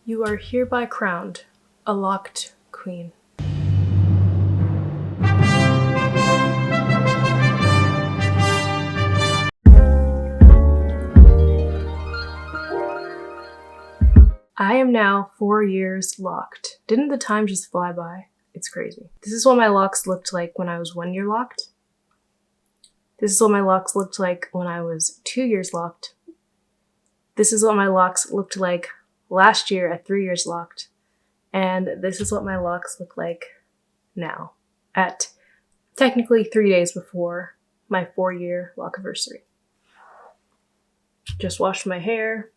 You are hereby crowned a locked queen. I am now 4 years locked. Didn't the time just fly by? It's crazy. This is what my locks looked like when I was 1 year locked. This is what my locks looked like when I was 2 years locked. This is what my locks looked like last year at 3 years locked. And this is what my locks look like now at technically 3 days before my 4-year lock anniversary. Just washed my hair.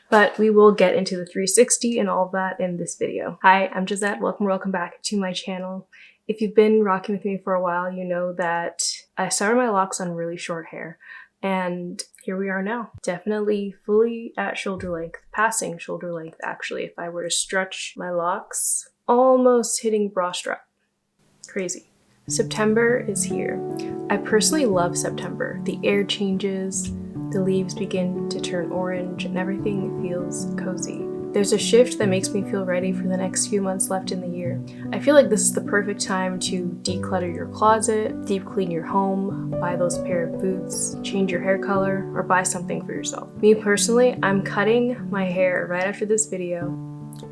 But we will get into the 360 and all of that in this video. Hi, I'm Josette. Welcome back to my channel. If you've been rocking with me for a while, you know that I started my locks on really short hair. And here we are now. Definitely fully at shoulder length, passing shoulder length actually, if I were to stretch my locks, almost hitting bra strap. Crazy. September is here. I personally love September. The air changes, the leaves begin to turn orange, and everything feels cozy. There's a shift that makes me feel ready for the next few months left in the year. I feel like this is the perfect time to declutter your closet, deep clean your home, buy those pair of boots, change your hair color, or buy something for yourself. Me personally, I'm cutting my hair right after this video,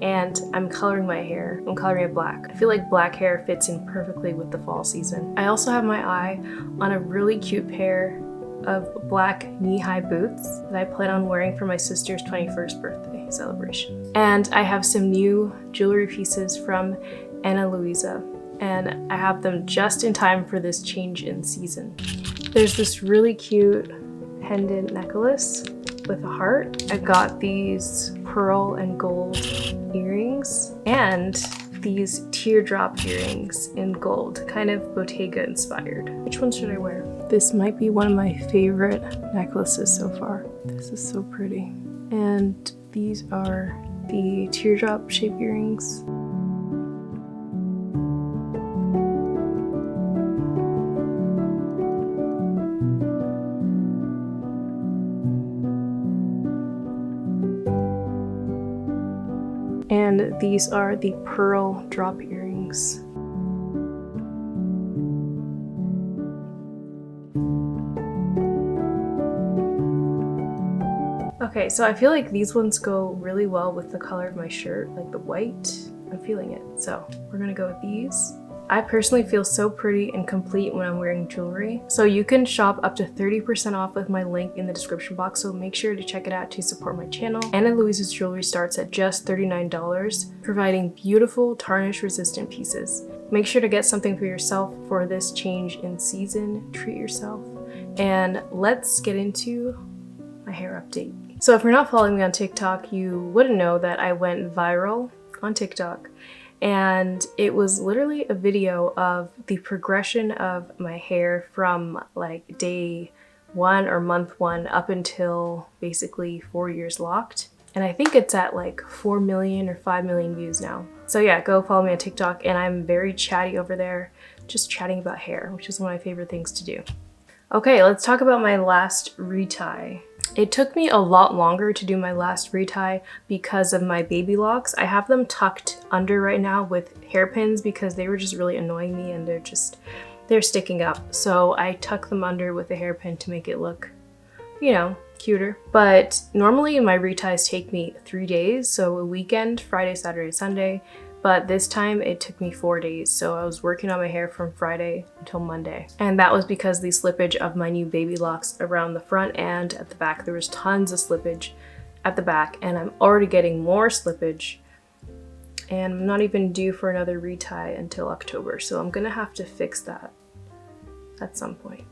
and I'm coloring my hair. I'm coloring it black. I feel like black hair fits in perfectly with the fall season. I also have my eye on a really cute pair of black knee-high boots that I plan on wearing for my sister's 21st birthday celebration. And I have some new jewelry pieces from Ana-Luisa, and I have them just in time for this change in season. There's this really cute pendant necklace with a heart. I got these pearl and gold earrings and these teardrop earrings in gold, kind of Bottega inspired. Which one should I wear? This might be one of my favorite necklaces so far. This is so pretty. And these are the teardrop shaped earrings. And these are the pearl drop earrings. Okay, so I feel like these ones go really well with the color of my shirt, like the white. I'm feeling it, so we're gonna go with these. I personally feel so pretty and complete when I'm wearing jewelry. So you can shop up to 30% off with my link in the description box, so make sure to check it out to support my channel. Ana-Luisa's jewelry starts at just $39, providing beautiful tarnish resistant pieces. Make sure to get something for yourself for this change in season. Treat yourself. And let's get into my hair update. So if you're not following me on TikTok, you wouldn't know that I went viral on TikTok. And it was literally a video of the progression of my hair from like day 1 or month 1 up until basically 4 years locked. And I think it's at like 4 million or 5 million views now. So yeah, go follow me on TikTok, and I'm very chatty over there, just chatting about hair, which is one of my favorite things to do. Okay, let's talk about my last retie. It took me a lot longer to do my last retie because of my baby locks. I have them tucked under right now with hairpins because they were just really annoying me, and they're sticking up. So I tuck them under with a hairpin to make it look, you know, cuter. But normally my reties take me 3 days, so a weekend, Friday, Saturday, Sunday. But this time it took me 4 days, so I was working on my hair from Friday until Monday. And that was because the slippage of my new baby locks around the front and at the back. There was tons of slippage at the back, and I'm already getting more slippage. And I'm not even due for another retie until October, so I'm gonna have to fix that at some point.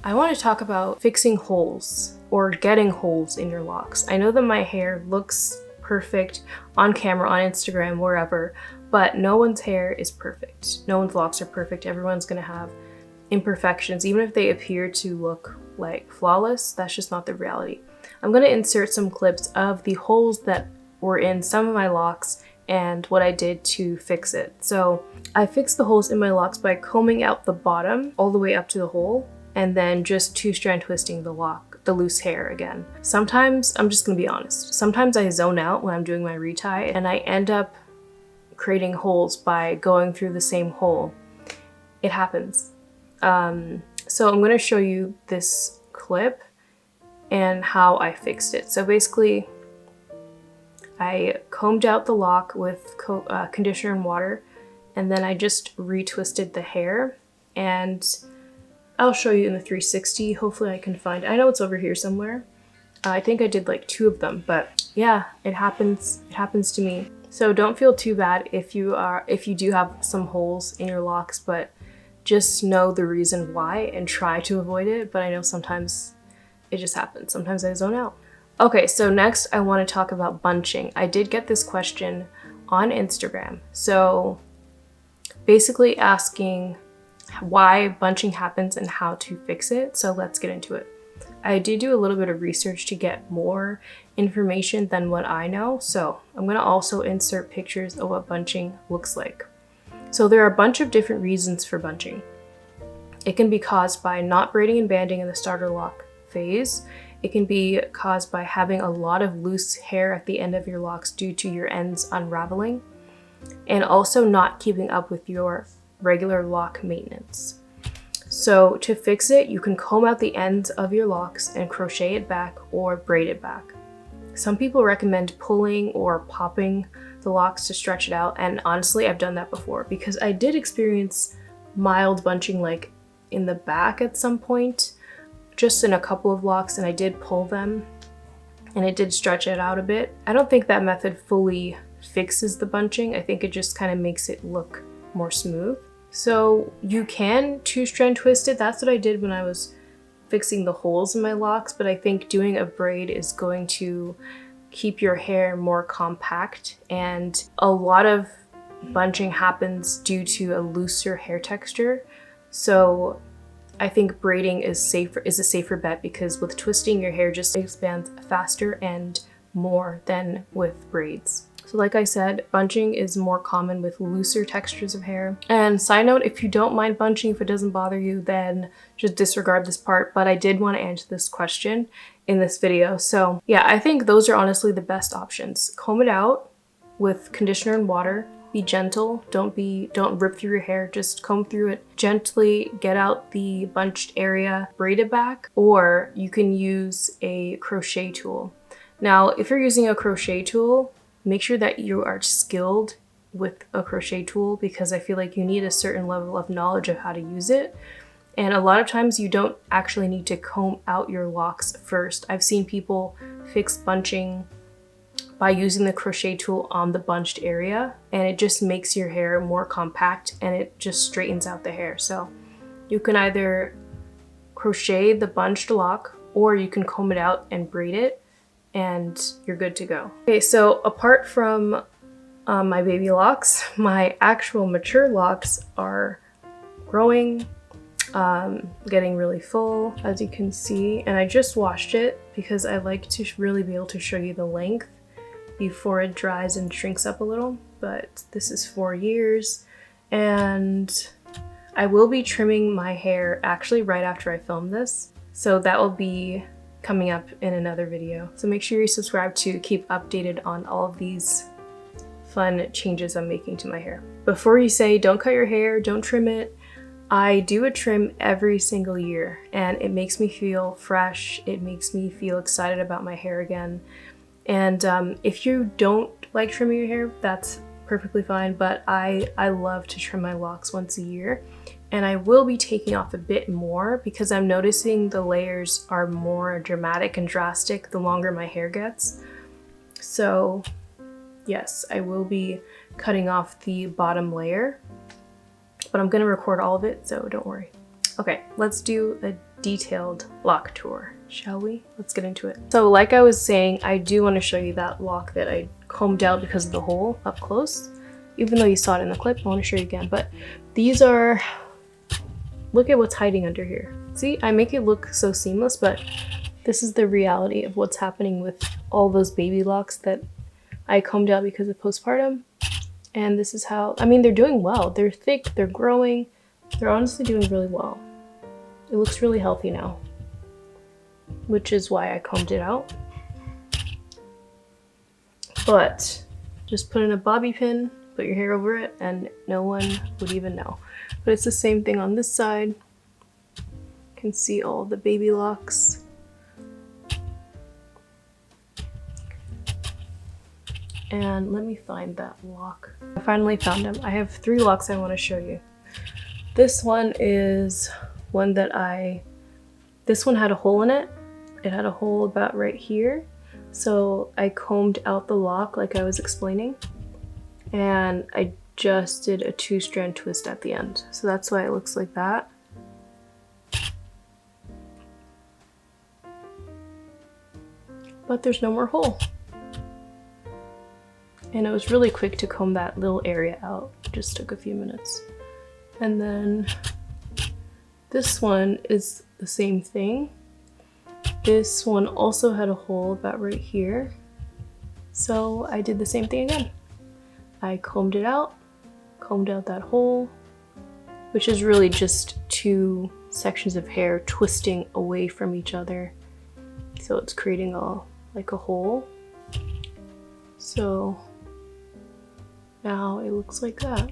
I want to talk about fixing holes or getting holes in your locks. I know that my hair looks perfect on camera, on Instagram, wherever, but no one's hair is perfect. No one's locks are perfect. Everyone's gonna have imperfections, even if they appear to look like flawless. That's just not the reality. I'm gonna insert some clips of the holes that were in some of my locks and what I did to fix it. So I fixed the holes in my locks by combing out the bottom all the way up to the hole, and then just 2-strand twisting the lock the loose hair again. Sometimes, I'm just gonna be honest, sometimes I zone out when I'm doing my retie and I end up creating holes by going through the same hole. It happens. So I'm gonna show you this clip and how I fixed it. So basically, I combed out the lock with conditioner and water, and then I just retwisted the hair, and I'll show you in the 360. Hopefully I can find it. I know it's over here somewhere. I think I did like 2 of them, but yeah, it happens. It happens to me. So don't feel too bad if you do have some holes in your locks, but just know the reason why and try to avoid it. But I know sometimes it just happens. Sometimes I zone out. Okay, so next I want to talk about bunching. I did get this question on Instagram. So basically asking why bunching happens and how to fix it. So let's get into it. I did do a little bit of research to get more information than what I know. So I'm going to also insert pictures of what bunching looks like. So there are a bunch of different reasons for bunching. It can be caused by not braiding and banding in the starter lock phase. It can be caused by having a lot of loose hair at the end of your locks due to your ends unraveling, and also not keeping up with your regular lock maintenance. So to fix it, you can comb out the ends of your locks and crochet it back or braid it back. Some people recommend pulling or popping the locks to stretch it out, and honestly I've done that before because I did experience mild bunching like in the back at some point, just in a couple of locks, and I did pull them and it did stretch it out a bit. I don't think that method fully fixes the bunching. I think it just kind of makes it look more smooth. So you can 2-strand twist it. That's what I did when I was fixing the holes in my locks, but I think doing a braid is going to keep your hair more compact, and a lot of bunching happens due to a looser hair texture. So I think braiding is a safer bet because with twisting your hair just expands faster and more than with braids. So like I said, bunching is more common with looser textures of hair. And side note, if you don't mind bunching, if it doesn't bother you, then just disregard this part. But I did want to answer this question in this video. So yeah, I think those are honestly the best options. Comb it out with conditioner and water. Be gentle. Don't rip through your hair. Just comb through it gently, get out the bunched area, braid it back, or you can use a crochet tool. Now, if you're using a crochet tool, make sure that you are skilled with a crochet tool because I feel like you need a certain level of knowledge of how to use it. And a lot of times you don't actually need to comb out your locks first. I've seen people fix bunching by using the crochet tool on the bunched area, and it just makes your hair more compact and it just straightens out the hair. So you can either crochet the bunched lock or you can comb it out and braid it, and you're good to go. Okay, so apart from my baby locks, my actual mature locks are growing, getting really full, as you can see, and I just washed it because I like to really be able to show you the length before it dries and shrinks up a little. But this is 4 years, and I will be trimming my hair actually right after I film this, so that will be coming up in another video. So make sure you subscribe to keep updated on all of these fun changes I'm making to my hair. Before you say don't cut your hair, don't trim it, I do a trim every single year, and it makes me feel fresh. It makes me feel excited about my hair again. And if you don't like trimming your hair, that's perfectly fine, but I love to trim my locks once a year. And I will be taking off a bit more because I'm noticing the layers are more dramatic and drastic the longer my hair gets. So yes, I will be cutting off the bottom layer, but I'm gonna record all of it, so don't worry. Okay, let's do a detailed lock tour, shall we? Let's get into it. So like I was saying, I do want to show you that lock that I combed out because of the hole up close. Even though you saw it in the clip, I want to show you again. But these are, look at what's hiding under here. See, I make it look so seamless, but this is the reality of what's happening with all those baby locks that I combed out because of postpartum. And this is how, I mean, they're doing well. They're thick, they're growing. They're honestly doing really well. It looks really healthy now. which is why I combed it out. But just put in a bobby pin, put your hair over it, and no one would even know. But it's the same thing on this side. You can see all the baby locks. And let me find that lock. I finally found him. I have 3 locks I want to show you. This one is one that this one had a hole in it. It had a hole about right here. So I combed out the lock like I was explaining. And I just did a 2-strand twist at the end. So that's why it looks like that. But there's no more hole. And it was really quick to comb that little area out. It just took a few minutes. And then this one is the same thing. This one also had a hole about right here. So I did the same thing again. I combed it out, combed out that hole, which is really just 2 sections of hair twisting away from each other. So it's creating like a hole. So now it looks like that.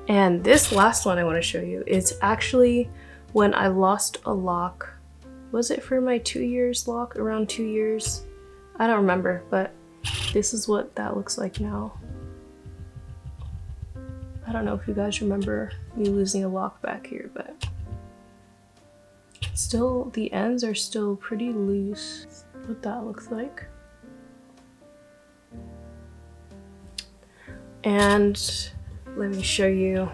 And this last one I want to show you is actually when I lost a lock. Was it for my 2 years lock? Around 2 years? I don't remember, but this is what that looks like now. I don't know if you guys remember me losing a lock back here, but still the ends are still pretty loose. That's what that looks like. And let me show you.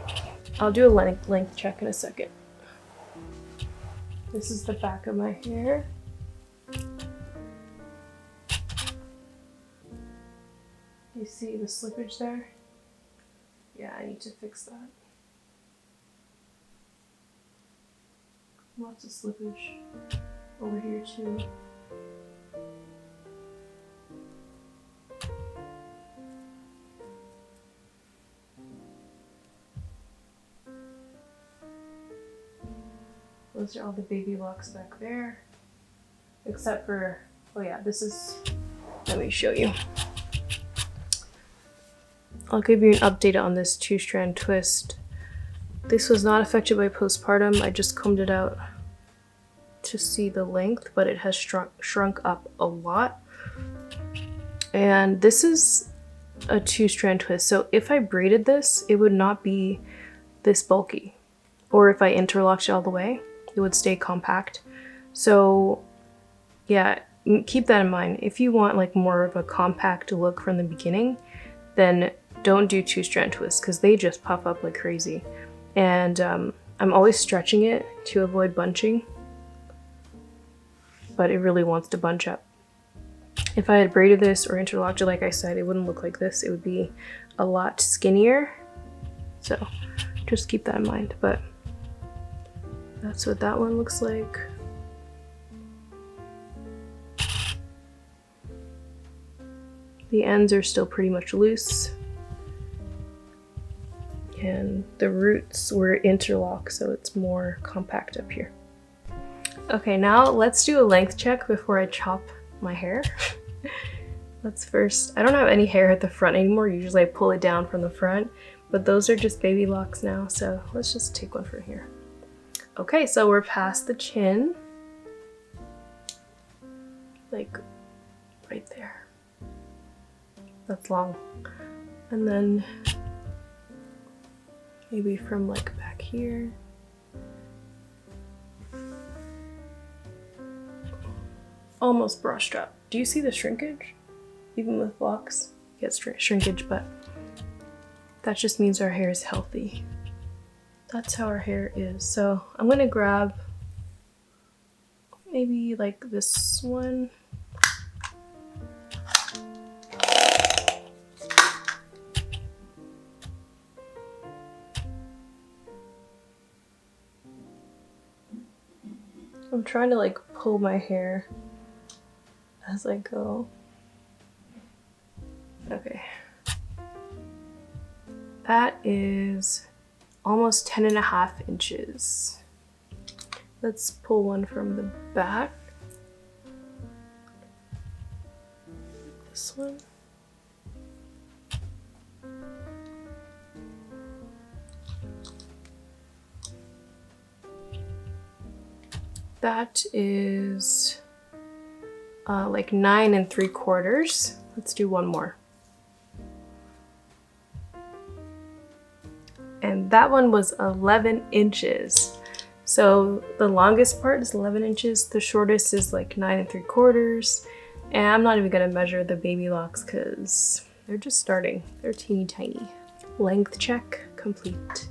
I'll do a length check in a second. This is the back of my hair. You see the slippage there? Yeah, I need to fix that. Lots of slippage over here too. Those are all the baby locks back there. Except for, oh yeah, this is, let me show you. I'll give you an update on this 2-strand twist. This was not affected by postpartum. I just combed it out to see the length, but it has shrunk up a lot. And this is a 2-strand twist. So if I braided this, it would not be this bulky. Or if I interlocked it all the way, it would stay compact. So yeah, keep that in mind. If you want like more of a compact look from the beginning, then don't do 2-strand twists because they just puff up like crazy. And I'm always stretching it to avoid bunching, but it really wants to bunch up. If I had braided this or interlocked it, like I said, it wouldn't look like this. It would be a lot skinnier. So just keep that in mind. But that's what that one looks like. The ends are still pretty much loose. And the roots were interlocked, so it's more compact up here. Okay, now let's do a length check before I chop my hair. Let's first, I don't have any hair at the front anymore. Usually I pull it down from the front, but those are just baby locks now. So let's just take one from here. Okay, so we're past the chin. Like right there. That's long. And then maybe from like back here. Almost brushed up. Do you see the shrinkage? Even with locks, you get shrinkage, but that just means our hair is healthy. That's how our hair is. So I'm gonna grab maybe like this one. I'm trying to like pull my hair as I go. Okay. That is almost 10.5 inches. Let's pull one from the back. This one. That is like 9 3/4. Let's do one more. And that one was 11 inches. So the longest part is 11 inches. The shortest is like 9 3/4. And I'm not even gonna measure the baby locks because they're just starting. They're teeny tiny. Length check complete.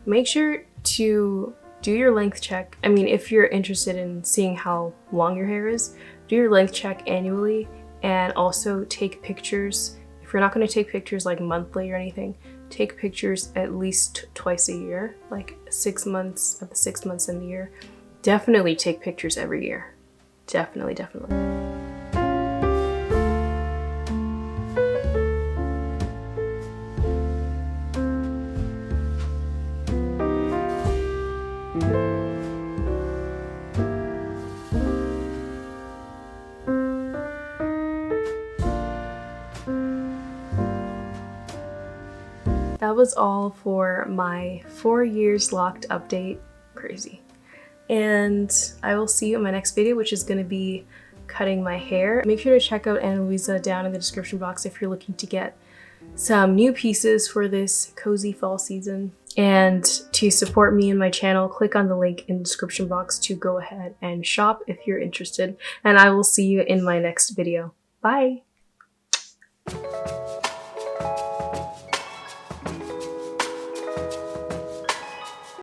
Make sure to do your length check. I mean, if you're interested in seeing how long your hair is, do your length check annually, and also take pictures. If you're not gonna take pictures like monthly or anything, take pictures at least twice a year, like 6 months of the 6 months in the year. Definitely take pictures every year. Definitely, definitely. That was all for my 4 years Locked update. Crazy. And I will see you in my next video, which is going to be cutting my hair. Make sure to check out Ana-Luisa down in the description box if you're looking to get some new pieces for this cozy fall season. And to support me and my channel, click on the link in the description box to go ahead and shop if you're interested. And I will see you in my next video. Bye!